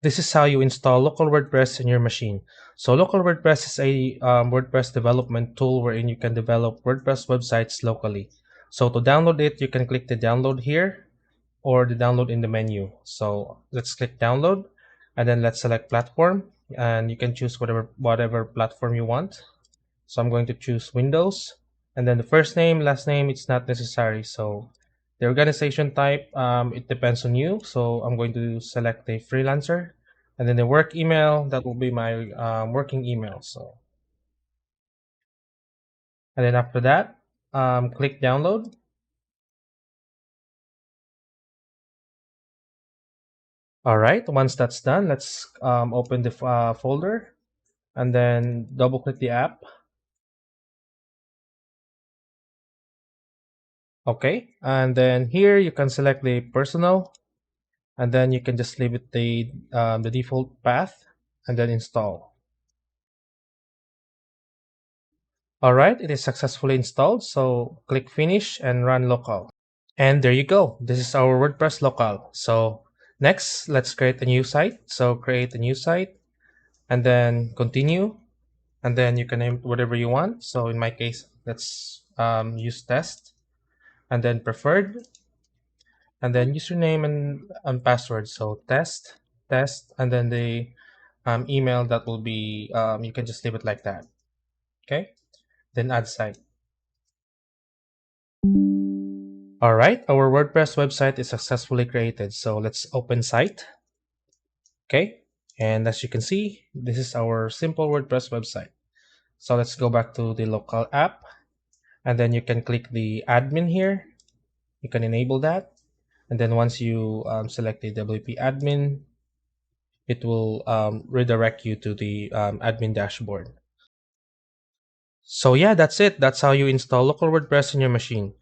This is how you install local WordPress in your machine. So local WordPress is a WordPress development tool wherein you can develop WordPress websites locally. So to download it, you can click the download here or the download in the menu. So let's click download and then let's select platform, and you can choose whatever platform you want. So I'm going to choose Windows, and then the first name, last name, it's not necessary. So the organization type, it depends on you. So I'm going to select a freelancer, and then the work email, that will be my working email. So, and then after that, click download. All right, once that's done, let's open the folder and then double click the app. Okay, and then here you can select the personal, and then you can just leave it the default path and then install. All right, it is successfully installed. So click finish and run local. And there you go. This is our WordPress local. So next, let's create a new site. So create a new site and then continue. And then you can name it whatever you want. So in my case, let's use test and then preferred and then username and password. So test, and then the email that will be, you can just leave it like that. Okay. Then add site. All right, our WordPress website is successfully created. So let's open site. Okay. And as you can see, this is our simple WordPress website. So let's go back to the local app, and then you can click the admin here. You can enable that. And then once you select the WP admin, it will redirect you to the admin dashboard. So yeah, that's it. That's how you install local WordPress in your machine.